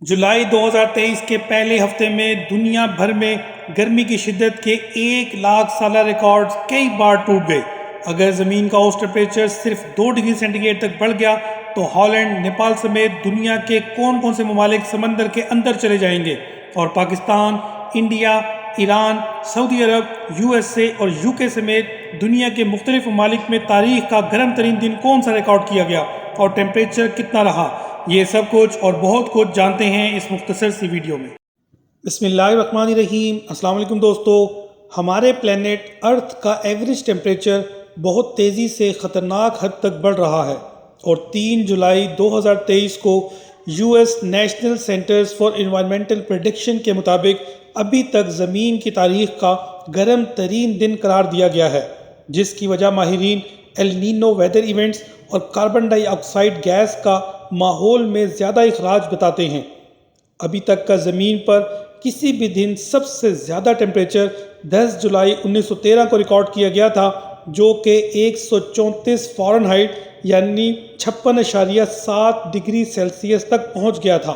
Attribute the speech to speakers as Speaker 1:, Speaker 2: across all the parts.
Speaker 1: جولائی 2023 کے پہلے ہفتے میں دنیا بھر میں گرمی کی شدت کے 1,00,000 سالہ ریکارڈز کئی بار ٹوٹ گئے۔ اگر زمین کا اوسط ٹیمپریچر صرف 2 ڈگری سینٹی گریڈ تک بڑھ گیا تو ہالینڈ، نیپال سمیت دنیا کے کون سے ممالک سمندر کے اندر چلے جائیں گے، اور پاکستان، انڈیا، ایران، سعودی عرب، USA اور UK سمیت دنیا کے مختلف ممالک میں تاریخ کا گرم ترین دن کون سا ریکارڈ کیا گیا اور ٹیمپریچر کتنا رہا، یہ سب کچھ اور بہت کچھ جانتے ہیں اس مختصر سی ویڈیو میں۔ بسم اللہ الرحمن الرحیم۔ السلام علیکم دوستو۔ ہمارے پلینٹ ارتھ کا ایوریج ٹیمپریچر بہت تیزی سے خطرناک حد تک بڑھ رہا ہے، اور 3 جولائی 2023 کو US national centres for environmental prediction کے مطابق ابھی تک زمین کی تاریخ کا گرم ترین دن قرار دیا گیا ہے، جس کی وجہ ماہرین ایل نینو ویدر ایونٹس اور کاربن ڈائی آکسائیڈ گیس کا ماحول میں زیادہ اخراج بتاتے ہیں۔ ابھی تک کا زمین پر کسی بھی دن سب سے زیادہ ٹیمپریچر 10 جولائی 1913 کو ریکارڈ کیا گیا تھا، جو کہ 134 فارنہائٹ یعنی 56.7 ڈگری سیلسیس تک پہنچ گیا تھا۔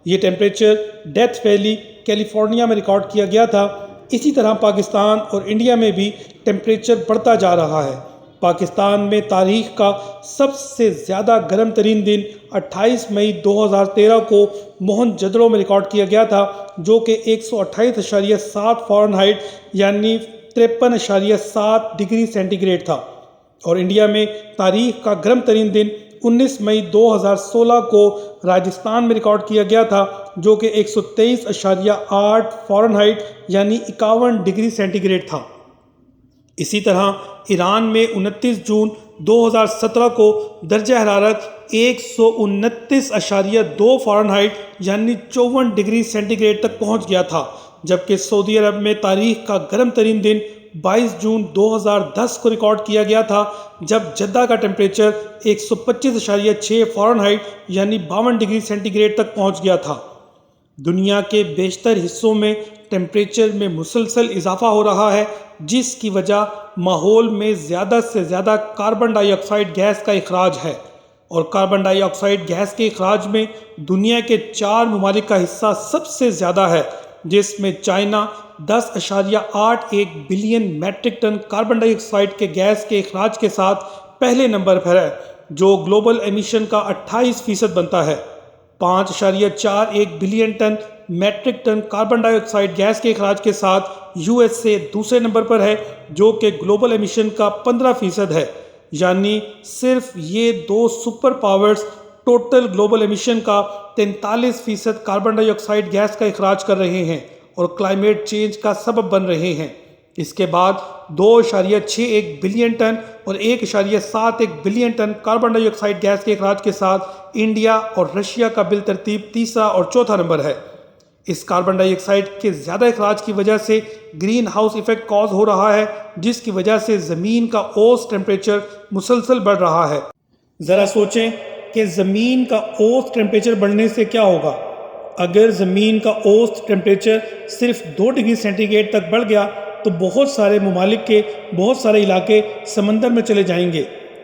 Speaker 1: یہ ٹیمپریچر ڈیتھ ویلی، کیلیفورنیا میں ریکارڈ کیا گیا تھا۔ اسی طرح پاکستان اور انڈیا میں بھی ٹیمپریچر بڑھتا جا رہا ہے۔ پاکستان میں تاریخ کا سب سے زیادہ گرم ترین دن 28 مئی 2013 کو موہن جدڑو میں ریکارڈ کیا گیا تھا، جو کہ 128.7 فارنہائٹ یعنی 53.7 ڈگری سینٹی گریڈ تھا، اور انڈیا میں تاریخ کا گرم ترین دن 19 مئی 2016 کو راجستھان میں ریکارڈ کیا گیا تھا، جو کہ 123.8 فارنہائٹ یعنی 51 ڈگری سینٹی گریڈ تھا۔ اسی طرح ایران میں 29 جون 2017 کو درجہ حرارت 129.2 فارنہائٹ یعنی 54 ڈگری سینٹی گریڈ تک پہنچ گیا تھا، جبکہ سعودی عرب میں تاریخ کا گرم ترین دن 22 جون 2010 کو ریکارڈ کیا گیا تھا، جب جدہ کا ٹیمپریچر 125.6 فارنہائٹ یعنی 52 ڈگری سینٹی گریڈ تک پہنچ گیا تھا۔ دنیا کے بیشتر حصوں میں ٹیمپریچر میں مسلسل اضافہ ہو رہا ہے، جس کی وجہ ماحول میں زیادہ سے زیادہ کاربن ڈائی آکسائیڈ گیس کا اخراج ہے، اور کاربن ڈائی آکسائیڈ گیس کے اخراج میں دنیا کے 4 ممالک کا حصہ سب سے زیادہ ہے، جس میں China 10.81 billion metric ton carbon ڈائی آکسائیڈ کے گیس کے اخراج کے ساتھ پہلے نمبر پر ہے، جو گلوبل ایمیشن کا 28% بنتا ہے۔ 5.41 billion ton metric ton carbon ڈائی آکسائیڈ گیس کے اخراج کے ساتھ USA دوسرے نمبر پر ہے، جو کہ گلوبل ایمیشن کا 15% ہے۔ یعنی صرف یہ 2 super powers total global emission کا 43% کاربن ڈائی آکسائیڈ گیس کا اخراج کر رہے ہیں اور کلائمیٹ چینج کا سبب بن رہے ہیں۔ اس کے بعد 2.61 بلین ٹن اور 1.71 بلین ٹن کاربن ڈائی آکسائیڈ گیس کے اخراج کے ساتھ انڈیا اور رشیا کا بالترتیب تیسرا اور چوتھا نمبر ہے۔ اس کاربن ڈائی آکسائیڈ کے زیادہ اخراج کی وجہ سے گرین ہاؤس ایفیکٹ کاز ہو رہا ہے، جس کی وجہ سے زمین کا اوسط ٹیمپریچر مسلسل بڑھ رہا ہے۔ ذرا سوچیں کہ زمین کا اوسط ٹیمپریچر بڑھنے سے کیا ہوگا۔ اگر زمین کا اوسط ٹیمپریچر صرف 2 ڈگری سینٹی گریڈ تک بڑھ گیا تو بہت سارے ممالک کے بہت سارے علاقے سمندر میں چلے جائیں گے،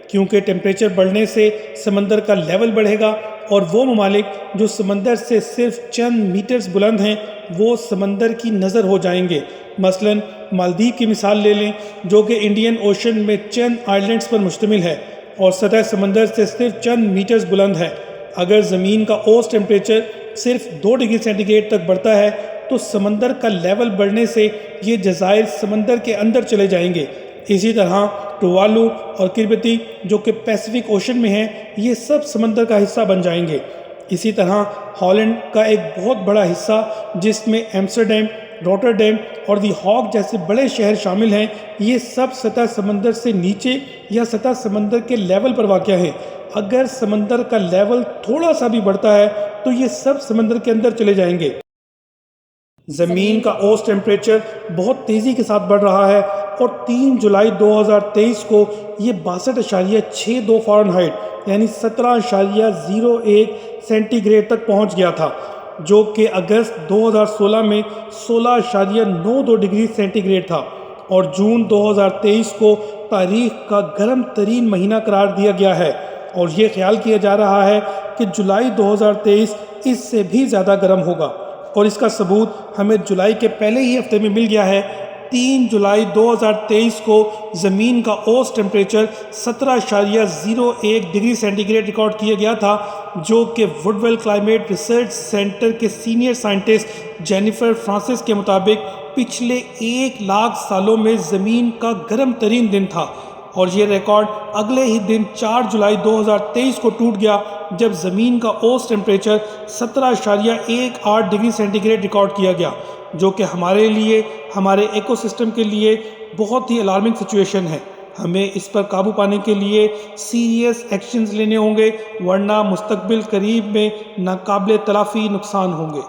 Speaker 1: کیونکہ ٹیمپریچر بڑھنے سے سمندر کا لیول بڑھے گا، اور وہ ممالک جو سمندر سے صرف چند میٹرز بلند ہیں وہ سمندر کی نظر ہو جائیں گے۔ مثلا مالدیپ کی مثال لے لیں، جو کہ انڈین اوشن میں چند آئلینڈز پر مشتمل ہے اور سطح سمندر سے صرف چند میٹرز بلند ہے۔ اگر زمین کا اوسط ٹیمپریچر صرف 2 ڈگری سینٹی گریڈ تک بڑھتا ہے تو سمندر کا لیول بڑھنے سے یہ جزائر سمندر کے اندر چلے جائیں گے۔ اسی طرح ٹوالو اور کربتی، جو کہ پیسیفک اوشن میں ہیں، یہ سب سمندر کا حصہ بن جائیں گے۔ اسی طرح ہالینڈ کا ایک بہت بڑا حصہ، جس میں ایمسٹرڈیم، روٹرڈیم اور دی ہاگ جیسے بڑے شہر شامل ہیں، یہ سب سطح سمندر سے نیچے یا سطح سمندر کے لیول پر واقع ہیں۔ اگر سمندر کا لیول تھوڑا سا بھی بڑھتا ہے تو یہ سب سمندر کے اندر چلے جائیں گے۔ زمین کا اوسط ٹیمپریچر بہت تیزی کے ساتھ بڑھ رہا ہے، اور 3 جولائی 2023 کو یہ 62.62 فارنہائٹ یعنی 17.01 سینٹی گریڈ تک پہنچ گیا تھا، جو کہ اگست 2016 میں 16.92 ڈگری سینٹی گریڈ تھا، اور جون 2023 کو تاریخ کا گرم ترین مہینہ قرار دیا گیا ہے، اور یہ خیال کیا جا رہا ہے کہ جولائی 2023 اس سے بھی زیادہ گرم ہوگا، اور اس کا ثبوت ہمیں جولائی کے پہلے ہی ہفتے میں مل گیا ہے۔ 3 جولائی 2023 کو زمین کا اوسط temperature 17.01 degree centigrade record کیا گیا تھا، جو کہ ووڈویل کلائمیٹ ریسرچ سینٹر کے سینئر سائنٹسٹ جینیفر فرانسس کے مطابق پچھلے 1 لاکھ سالوں میں زمین کا گرم ترین دن تھا، اور یہ ریکارڈ اگلے ہی دن 4 جولائی 2023 کو ٹوٹ گیا، جب زمین کا اوسط temperature 17.18 degree centigrade record کیا گیا، جو کہ ہمارے لیے، ہمارے ایکو سسٹم کے لیے بہت ہی الارمنگ سچویشن ہے۔ ہمیں اس پر قابو پانے کے لیے سیریس ایکشنز لینے ہوں گے، ورنہ مستقبل قریب میں ناقابل تلافی نقصان ہوں گے۔